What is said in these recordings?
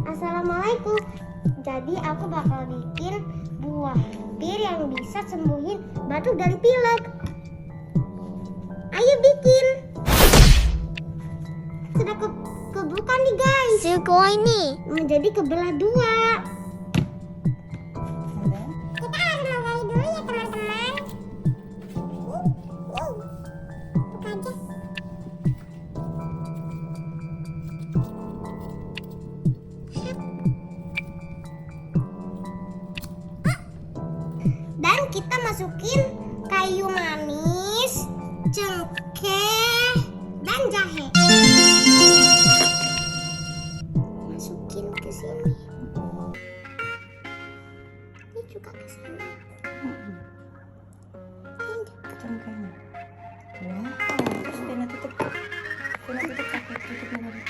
Assalamualaikum. Jadi aku bakal bikin buah bir yang bisa sembuhin batuk dan pilek. Ayo bikin. Sudah kebuka nih guys. Suko ini Menjadi kebelah dua. kita harus menggali dulu ya teman-teman. Buka aja. Dan kita masukin kayu manis, cengkeh, dan jahe. Masukin ke sini. Ini juga ke sini. Cengkehnya. Wow, terus Tina tutup. Tina tutup pakai tutupnya lagi.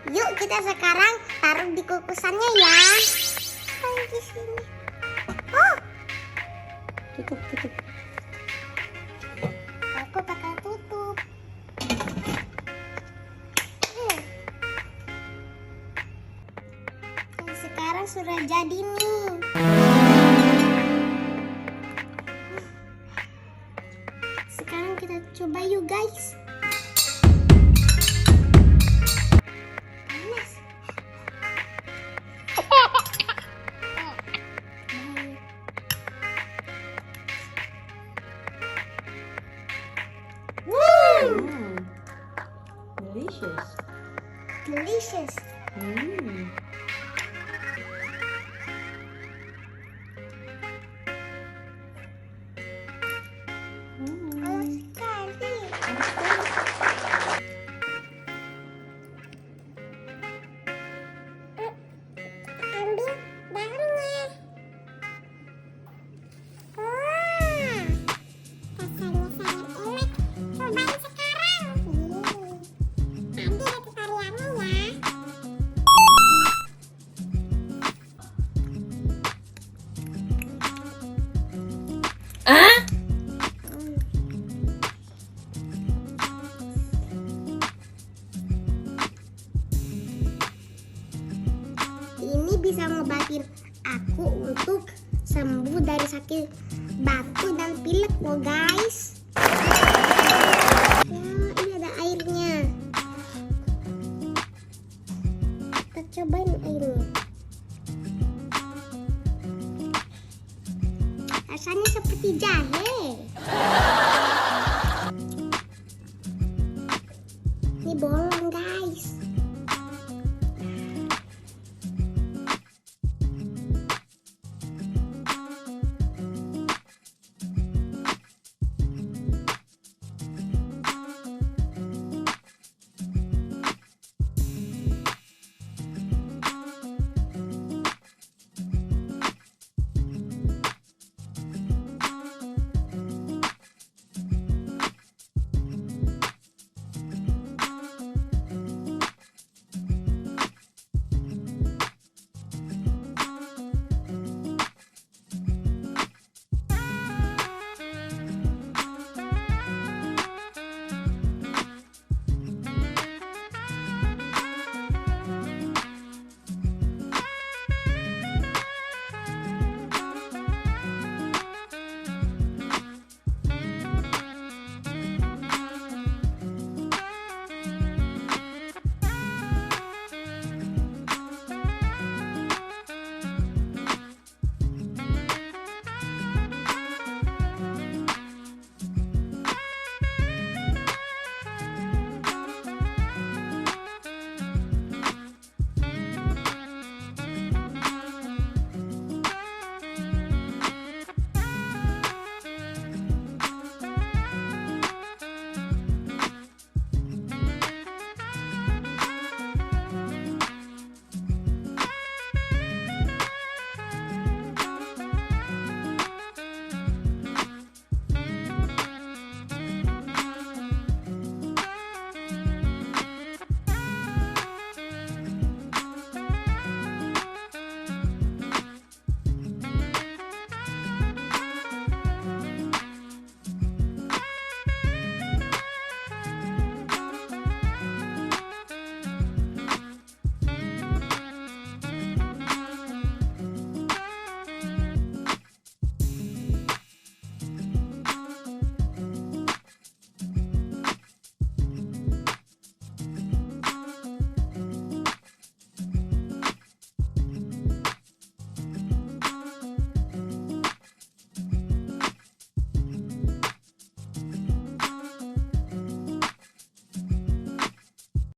Yuk kita sekarang taruh di kukusannya ya. Taruh di sini. Oh, Tutup. aku bakal tutup. Dan sekarang sudah jadi nih. Sekarang kita coba yuk guys. Panas. Delicious. Delicious. Panas sekali. Ambil daunnya. Wah, rasanya sangat enak. Cobain sekarang. Tadi ada tutorialnya ya. Ini bisa ngobatin aku untuk sembuh dari sakit batuk dan pilek loh guys. Ya, ini ada airnya. Kita cobain airnya. Rasanya seperti jahe.